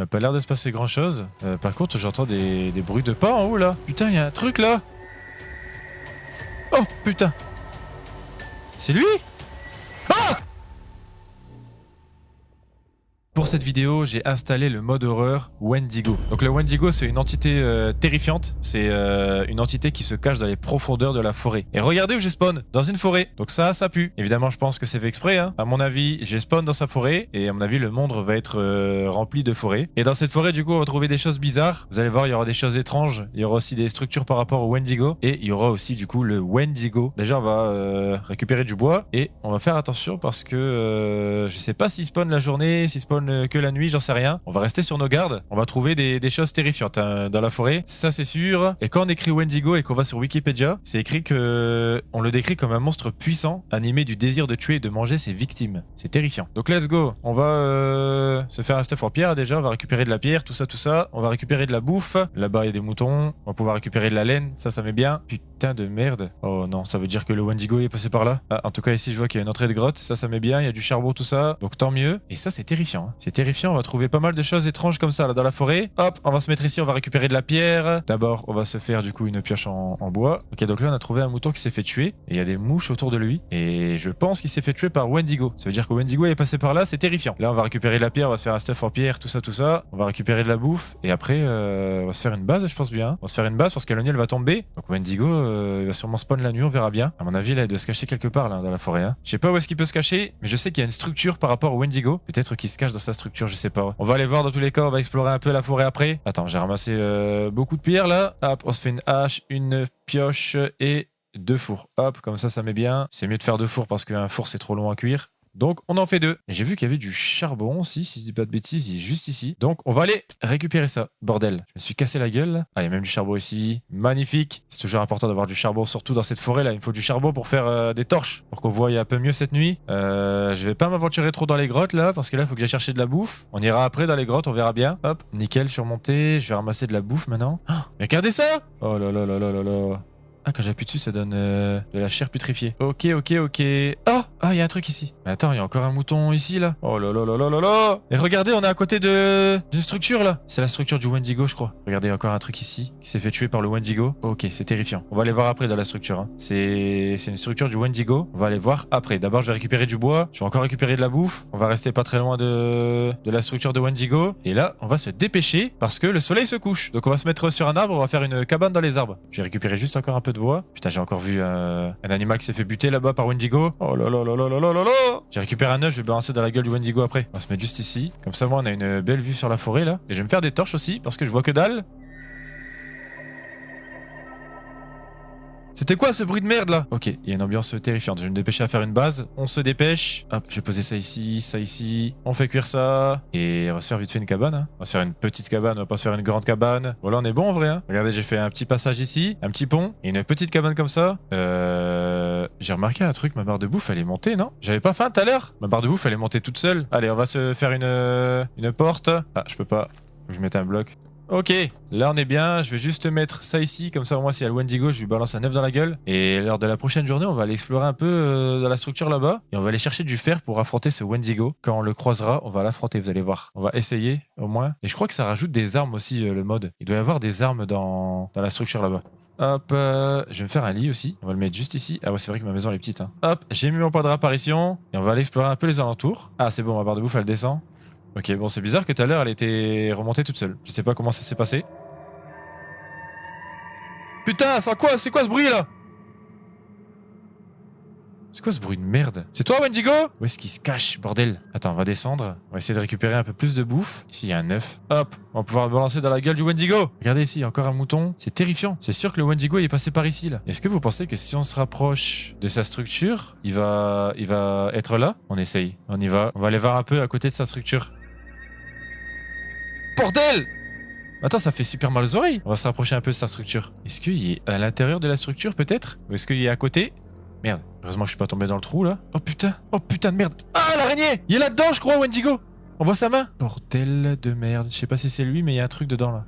m'a pas l'air de se passer grand chose. Par contre, j'entends des bruits de pas en haut là. Putain, il y a un truc là. Oh putain. C'est lui? Ah! Pour cette vidéo, j'ai installé le mode horreur Wendigo. Donc le Wendigo, c'est une entité terrifiante. C'est une entité qui se cache dans les profondeurs de la forêt. Et regardez où j'ai spawn, dans une forêt. Donc ça pue. Évidemment, je pense que c'est fait exprès. Hein. À mon avis, j'ai spawn dans sa forêt. Et à mon avis, le monde va être rempli de forêts. Et dans cette forêt, du coup, on va trouver des choses bizarres. Vous allez voir, il y aura des choses étranges. Il y aura aussi des structures par rapport au Wendigo. Et il y aura aussi, du coup, le Wendigo. Déjà, on va récupérer du bois. Et on va faire attention parce que je sais pas s'il spawn la journée, s'il spawn que la nuit, j'en sais rien. On va rester sur nos gardes. On va trouver des choses terrifiantes hein, dans la forêt. Ça, c'est sûr. Et quand on écrit Wendigo et qu'on va sur Wikipédia, c'est écrit que on le décrit comme un monstre puissant, animé du désir de tuer et de manger ses victimes. C'est terrifiant. Donc, let's go. On va se faire un stuff en pierre déjà. On va récupérer de la pierre, tout ça. On va récupérer de la bouffe. Là-bas, il y a des moutons. On va pouvoir récupérer de la laine. Ça met bien. Putain de merde. Oh non, ça veut dire que le Wendigo est passé par là. Ah, en tout cas, ici, je vois qu'il y a une entrée de grotte. Ça met bien. Il y a du charbon, tout ça. Donc, tant mieux. Et ça, c'est terrifiant. Hein. C'est terrifiant. On va trouver pas mal de choses étranges comme ça là dans la forêt. Hop, on va se mettre ici, on va récupérer de la pierre. D'abord, on va se faire du coup une pioche en bois. Ok, donc là on a trouvé un mouton qui s'est fait tuer. Et il y a des mouches autour de lui. Et je pense qu'il s'est fait tuer par Wendigo. Ça veut dire que Wendigo est passé par là, c'est terrifiant. Là on va récupérer de la pierre, on va se faire un stuff en pierre, tout ça. On va récupérer de la bouffe. Et après, on va se faire une base, je pense bien. On va se faire une base parce que la nuit elle va tomber. Donc Wendigo, il va sûrement spawn la nuit, on verra bien. À mon avis là, il doit se cacher quelque part là dans la forêt. Hein. Je sais pas où est-ce qu'il peut se cacher, mais je sais qu'il y a une structure par rapport au Wendigo. Peut-être qu'il se cache dans sa structure, je sais pas. On va aller voir dans tous les cas, on va explorer un peu la forêt après. Attends, j'ai ramassé beaucoup de pierres là. Hop, on se fait une hache, une pioche et 2 fours. Hop, comme ça met bien. C'est mieux de faire 2 fours parce qu'un four c'est trop long à cuire. Donc on en fait 2. Et j'ai vu qu'il y avait du charbon aussi, si je dis pas de bêtises, il est juste ici. Donc on va aller récupérer ça. Bordel, je me suis cassé la gueule. Ah, il y a même du charbon ici. Magnifique. C'est toujours important d'avoir du charbon, surtout dans cette forêt là. Il me faut du charbon pour faire des torches. Pour qu'on voie un peu mieux cette nuit. Je vais pas m'aventurer trop dans les grottes là, parce que là il faut que j'aille chercher de la bouffe. On ira après dans les grottes, on verra bien. Hop, nickel, surmonté. Je vais ramasser de la bouffe maintenant. Oh, mais regardez ça! Oh là là là là là là. Ah, quand j'appuie dessus, ça donne de la chair putréfiée. Ok. Oh! Ah, il y a un truc ici. Mais attends, il y a encore un mouton ici, là. Oh là là là là là là! Et regardez, on est à côté d'une structure, là. C'est la structure du Wendigo, je crois. Regardez, encore un truc ici, qui s'est fait tuer par le Wendigo. Ok, c'est terrifiant. On va aller voir après dans la structure. Hein. C'est une structure du Wendigo. On va aller voir après. D'abord, je vais récupérer du bois. Je vais encore récupérer de la bouffe. On va rester pas très loin de la structure de Wendigo. Et là, on va se dépêcher parce que le soleil se couche. Donc, on va se mettre sur un arbre. On va faire une cabane dans les arbres. Je vais récupérer juste encore un peu de bois. Putain, j'ai encore vu un animal qui s'est fait buter là-bas par Wendigo. Oh là là là là là là là là. J'ai récupéré un œuf, je vais balancer dans la gueule du Wendigo après. On va se mettre juste ici. Comme ça, moi, on a une belle vue sur la forêt là. Et je vais me faire des torches aussi parce que je vois que dalle. C'était quoi ce bruit de merde là? Ok, il y a une ambiance terrifiante. Je vais me dépêcher à faire une base. On se dépêche. Hop, je vais poser ça ici. On fait cuire ça. Et on va se faire vite fait une cabane. Hein. On va se faire une petite cabane, on va pas se faire une grande cabane. Voilà, on est bon en vrai. Hein. Regardez, j'ai fait un petit passage ici, un petit pont. Et une petite cabane comme ça. J'ai remarqué un truc, ma barre de bouffe elle est montée, non? J'avais pas faim tout à l'heure. Ma barre de bouffe elle est montée toute seule. Allez, on va se faire une porte. Ah, je peux pas. Faut que je mette un bloc. Ok, là on est bien, je vais juste mettre ça ici, comme ça au moins s'il y a le Wendigo, je lui balance un œuf dans la gueule. Et lors de la prochaine journée, on va aller explorer un peu dans la structure là-bas. Et on va aller chercher du fer pour affronter ce Wendigo. Quand on le croisera, on va l'affronter, vous allez voir. On va essayer au moins. Et je crois que ça rajoute des armes aussi, le mode. Il doit y avoir des armes dans la structure là-bas. Hop, je vais me faire un lit aussi. On va le mettre juste ici. Ah ouais, c'est vrai que ma maison elle est petite. Hein. Hop, j'ai mis mon point de réapparition. Et on va aller explorer un peu les alentours. Ah c'est bon, ma barre de bouffe elle descend. Ok, bon c'est bizarre que tout à l'heure elle était remontée toute seule. Je sais pas comment ça s'est passé. Putain, c'est quoi ce bruit là? C'est quoi ce bruit de merde? C'est toi Wendigo? Où est-ce qu'il se cache, bordel? Attends, on va descendre. On va essayer de récupérer un peu plus de bouffe. Ici, il y a un œuf. Hop, on va pouvoir le balancer dans la gueule du Wendigo. Regardez ici, encore un mouton. C'est terrifiant. C'est sûr que le Wendigo il est passé par ici là. Est-ce que vous pensez que si on se rapproche de sa structure, il va être là? On essaye. On y va. On va aller voir un peu à côté de sa structure. Bordel! Attends, ça fait super mal aux oreilles. On va se rapprocher un peu de sa structure. Est-ce qu'il est à l'intérieur de la structure peut-être? Ou est-ce qu'il est à côté? Merde, heureusement que je suis pas tombé dans le trou là. Oh putain de merde. Ah l'araignée! Il est là-dedans je crois, Wendigo. On voit sa main. Bordel de merde. Je sais pas si c'est lui mais il y a un truc dedans là.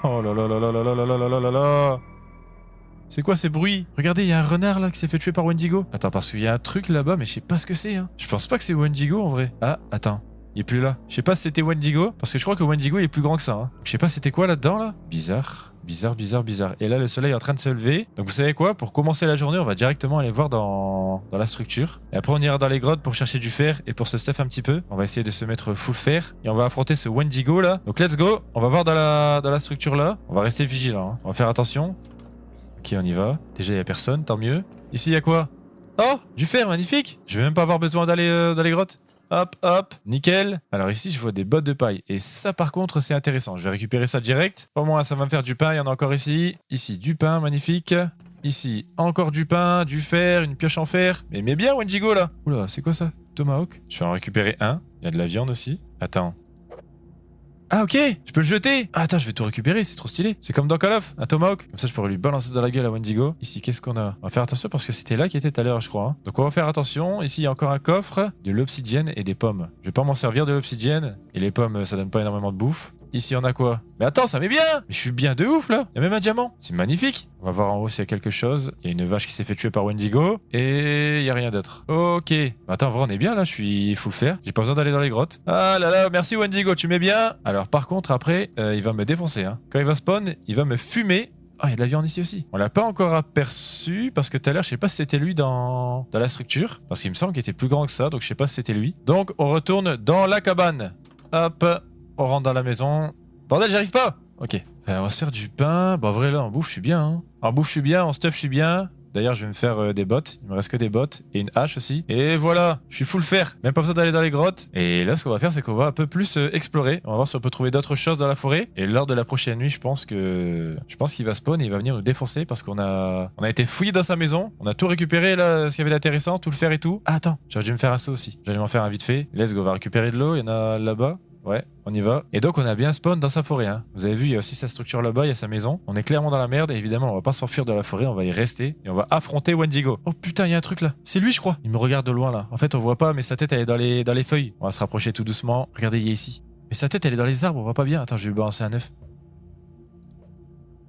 Oh là là là là là là là là là là là. C'est quoi ces bruits? Regardez, il y a un renard là qui s'est fait tuer par Wendigo. Attends, parce qu'il y a un truc là-bas mais je sais pas ce que c'est. Hein. Je pense pas que c'est Wendigo en vrai. Ah, attends. Il est plus là. Je sais pas si c'était Wendigo, parce que je crois que Wendigo il est plus grand que ça. Hein. Je sais pas c'était quoi là-dedans là. Bizarre. Bizarre, bizarre, bizarre. Et là, le soleil est en train de se lever. Donc, vous savez quoi? Pour commencer la journée, on va directement aller voir dans la structure. Et après, on ira dans les grottes pour chercher du fer et pour se stuff un petit peu. On va essayer de se mettre full fer. Et on va affronter ce Wendigo là. Donc, let's go. On va voir dans la structure là. On va rester vigilant. Hein. On va faire attention. Ok, on y va. Déjà, il n'y a personne, tant mieux. Ici, il y a quoi? Oh, du fer, magnifique. Je vais même pas avoir besoin d'aller dans les grottes. Hop, hop, nickel. Alors ici, je vois des bottes de paille. Et ça, par contre, c'est intéressant. Je vais récupérer ça direct. Au moins, ça va me faire du pain. Il y en a encore ici. Ici, du pain, magnifique. Ici, encore du pain, du fer, une pioche en fer. Mais bien, Wendigo, là. Oula, c'est quoi ça? Tomahawk. Je vais en récupérer un. Il y a de la viande aussi. Attends. Ah ok, je peux le jeter. Ah attends, je vais tout récupérer, c'est trop stylé. C'est comme dans Call of, un Tomahawk. Comme ça, je pourrais lui balancer dans la gueule à Wendigo. Ici, qu'est-ce qu'on a? On va faire attention parce que c'était là qui était tout à l'heure, je crois. Hein. Donc on va faire attention. Ici, il y a encore un coffre, de l'obsidienne et des pommes. Je vais pas m'en servir de l'obsidienne. Et les pommes, ça donne pas énormément de bouffe. Ici, on a quoi? Mais attends, ça met bien. Mais je suis bien de ouf, là. Il y a même un diamant. C'est magnifique. On va voir en haut s'il y a quelque chose. Il y a une vache qui s'est fait tuer par Wendigo. Et il y a rien d'autre. Ok. Attends, en vrai, on est bien, là. Je suis full fer. J'ai pas besoin d'aller dans les grottes. Ah là là, merci Wendigo, tu mets bien. Alors, par contre, après, il va me défoncer. Hein. Quand il va spawn, il va me fumer. Ah, il y a de la viande ici aussi. On l'a pas encore aperçu parce que tout à l'heure, je sais pas si c'était lui dans la structure. Parce qu'il me semble qu'il était plus grand que ça. Donc, je sais pas si c'était lui. Donc, on retourne dans la cabane. Hop. On rentre dans la maison. Bordel, j'arrive pas. Ok. On va se faire du pain. Bah, en vrai, là, en bouffe, je suis bien. Hein. En bouffe, je suis bien. En stuff, je suis bien. D'ailleurs, je vais me faire des bottes. Il me reste que des bottes. Et une hache aussi. Et voilà. Je suis full fer. Même pas besoin d'aller dans les grottes. Et là, ce qu'on va faire, c'est qu'on va un peu plus explorer. On va voir si on peut trouver d'autres choses dans la forêt. Et lors de la prochaine nuit, je pense qu'il va spawn et il va venir nous défoncer parce qu'on a été fouillé dans sa maison. On a tout récupéré, là, ce qu'il y avait d'intéressant. Tout le fer et tout. Ah, attends. J'aurais dû me faire un saut aussi. J'allais m'en faire un vite fait. Let's go. On va récupérer de l'eau. Il y en a là-bas. Ouais, on y va. Et donc on a bien spawn dans sa forêt. Hein. Vous avez vu, il y a aussi sa structure là-bas, il y a sa maison. On est clairement dans la merde et évidemment on va pas s'enfuir de la forêt, on va y rester et on va affronter Wendigo. Oh putain, il y a un truc là. C'est lui je crois. Il me regarde de loin là. En fait on voit pas mais sa tête elle est dans les feuilles. On va se rapprocher tout doucement. Regardez, il est ici. Mais sa tête elle est dans les arbres, on voit pas bien. Attends, je vais lui balancer un œuf.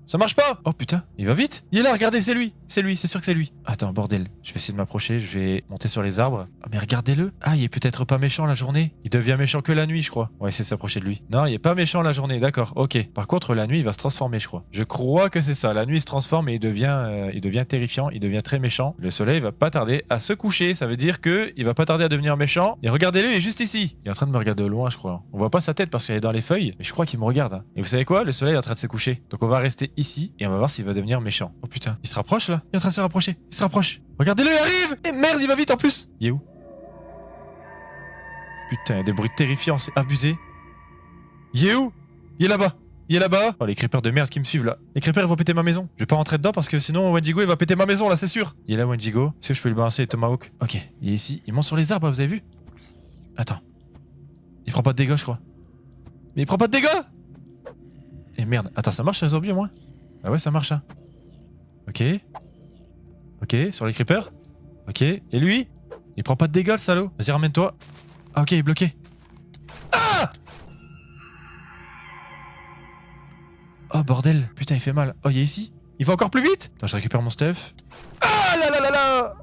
Ça marche pas! Oh putain, il va vite! Il est là, regardez, c'est lui! C'est lui, c'est sûr que c'est lui! Attends, bordel, je vais essayer de m'approcher, je vais monter sur les arbres. Ah, mais regardez-le! Ah, il est peut-être pas méchant la journée. Il devient méchant que la nuit, je crois. On va essayer de s'approcher de lui. Non, il est pas méchant la journée, d'accord, ok. Par contre, la nuit, il va se transformer, je crois. Je crois que c'est ça. La nuit, il se transforme et il devient terrifiant, il devient très méchant. Le soleil va pas tarder à se coucher, ça veut dire que il va pas tarder à devenir méchant. Et regardez-le, il est juste ici. Il est en train de me regarder de loin, je crois. On voit pas sa tête parce qu'elle est dans les feuilles, mais je crois qu'il me regarde. Hein. Et vous savez quoi? Le soleil est en train de se coucher. Donc on va rester ici et on va voir s'il va devenir méchant. Oh putain, il se rapproche là? Il est en train de se rapprocher. Il se rapproche. Regardez-le, il arrive! Et merde, il va vite en plus! Il est où? Putain, il y a des bruits terrifiants, c'est abusé. Il est où? Il est là-bas. Il est là-bas. Oh, les creepers de merde qui me suivent là. Les creepers ils vont péter ma maison. Je vais pas rentrer dedans parce que sinon Wendigo il va péter ma maison là, c'est sûr. Il est là Wendigo. Est-ce que je peux lui balancer les tomahawks? Ok, il est ici. Il monte sur les arbres, vous avez vu? Attends. Il prend pas de dégâts, je crois. Mais il prend pas de dégâts! Et merde. Attends, ça marche sur les zombies au moins? Ah ouais, ça marche, hein. Ok. Ok, sur les creepers. Ok. Et lui? Il prend pas de dégâts, le salaud. Vas-y, ramène-toi. Ah, ok, il est bloqué. Ah! Oh, bordel. Putain, il fait mal. Oh, il est ici. Il va encore plus vite. Attends, je récupère mon stuff. Ah là là là là!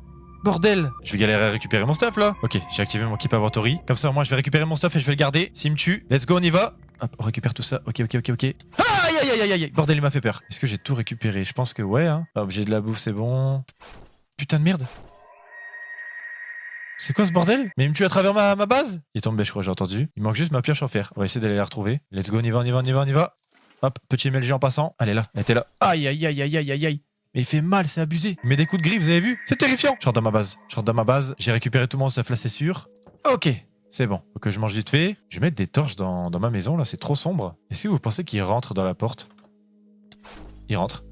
Bordel! Je vais galérer à récupérer mon stuff, là. Ok, j'ai activé mon keep inventory. Comme ça, moi, je vais récupérer mon stuff et je vais le garder. S'il me tue, let's go, on y va. Hop, on récupère tout ça. Ok, ok, ok, ok. Aïe, aïe, aïe, aïe, aïe. Bordel, il m'a fait peur. Est-ce que j'ai tout récupéré? Je pense que ouais, hein. Hop, j'ai de la bouffe, c'est bon. Putain de merde. C'est quoi ce bordel? Mais il me tue à travers ma base? Il est tombé, je crois, j'ai entendu. Il manque juste ma pioche en fer. On va essayer d'aller la retrouver. Let's go, on y va, on y va, on y va, on y va. Hop, petit MLG en passant. Elle est là, elle était là. Aïe, aïe, aïe, aïe, aïe, aïe, aïe. Mais il fait mal, c'est abusé. Il met des coups de griffe, vous avez vu? C'est terrifiant. Je rentre dans ma base. Je rentre dans ma base. J'ai récupéré tout mon stuff là, c'est sûr. Ok, c'est bon. Faut que je mange vite fait. Je vais mettre des torches dans ma maison là, c'est trop sombre. Est-ce que vous pensez qu'il rentre dans la porte? Il rentre.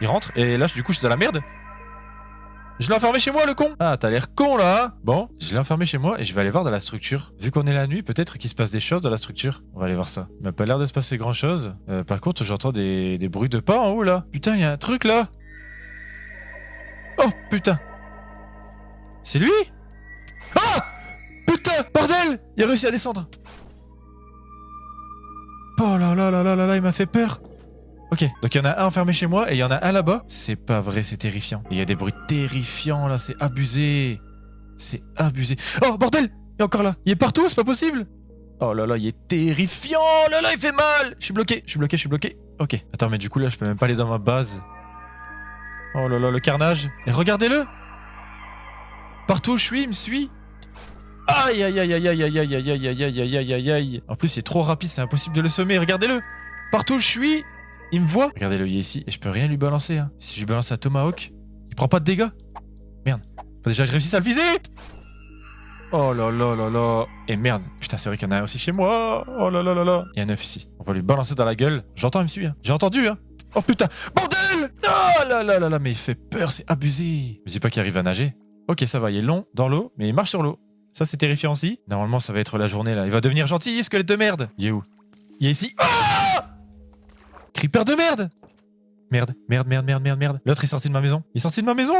Il rentre. Et là, du coup, je suis dans la merde. Je l'ai enfermé chez moi, le con! Ah, t'as l'air con, là, hein? Bon, je l'ai enfermé chez moi et je vais aller voir dans la structure. Vu qu'on est la nuit, peut-être qu'il se passe des choses dans la structure. On va aller voir ça. Il m'a pas l'air de se passer grand-chose. Par contre, j'entends des bruits de pas en haut, là. Putain, il y a un truc, là! Oh, putain! C'est lui? Ah! Putain! Bordel! Il a réussi à descendre! Oh là là là là là là, il m'a fait peur! Ok, donc il y en a un enfermé chez moi et il y en a un là-bas. C'est pas vrai, c'est terrifiant. Il y a des bruits terrifiants là, c'est abusé. C'est abusé. Oh bordel! Il est encore là. Il est partout, c'est pas possible. Oh là là, il est terrifiant. Oh là là, il fait mal. Je suis bloqué, je suis bloqué, je suis bloqué. Ok. Attends, mais du coup là, je peux même pas aller dans ma base. Oh là là, le carnage. Et regardez-le. Partout où je suis, il me suit. Aïe aïe aïe aïe aïe aïe aïe aïe aïe aïe aïe aïe aïe aïe. En plus, il est trop rapide, c'est impossible de le sommer. Regardez-le. Partout où je suis, il me voit. Regardez-le, il est ici. Et je peux rien lui balancer. Hein. Si je lui balance un tomahawk, il prend pas de dégâts. Merde. Faut déjà que je réussisse à le viser. Oh là là là là. Et merde. Putain, c'est vrai qu'il y en a un aussi chez moi. Oh là là là là. Il y a un œuf ici. On va lui balancer dans la gueule. J'entends, il me suit. Hein. J'ai entendu, hein. Oh putain. Bordel. Oh là là là là. Mais il fait peur, c'est abusé. Je dis pas qu'il arrive à nager. Ok, ça va. Il est long dans l'eau, mais il marche sur l'eau. Ça, c'est terrifiant aussi. Normalement, ça va être la journée, là. Il va devenir gentil, squelette de merde. Il est où? Il est ici. Ah! Creeper de merde. Merde, merde, merde, merde, merde, merde. L'autre est sorti de ma maison. Il est sorti de ma maison.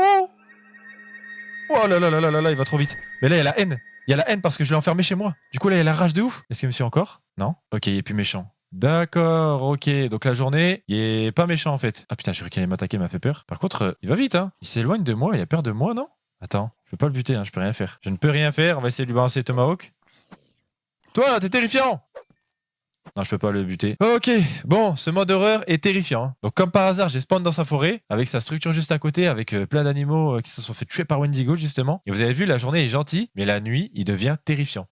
Oh là là là là là là, il va trop vite. Mais là, il y a la haine. Il y a la haine parce que je l'ai enfermé chez moi. Du coup, là, il y a la rage de ouf. Est-ce qu'il me suit encore? Non? Ok, il est plus méchant. D'accord, ok. Donc la journée, il est pas méchant, en fait. Ah putain, je croyais qu'il allait m'attaquer, il m'a fait peur. Par contre, il va vite, hein. Il s'éloigne de moi, il a peur de moi, non? Attends, je peux pas le buter, hein, je peux rien faire. Je ne peux rien faire, on va essayer de lui balancer Tomahawk. Toi, t'es terrifiant! Non, je peux pas le buter. Ok, bon, ce mode horreur est terrifiant. Hein. Donc comme par hasard, j'ai spawn dans sa forêt, avec sa structure juste à côté, avec plein d'animaux qui se sont fait tuer par Wendigo, justement. Et vous avez vu, la journée est gentille, mais la nuit, il devient terrifiant.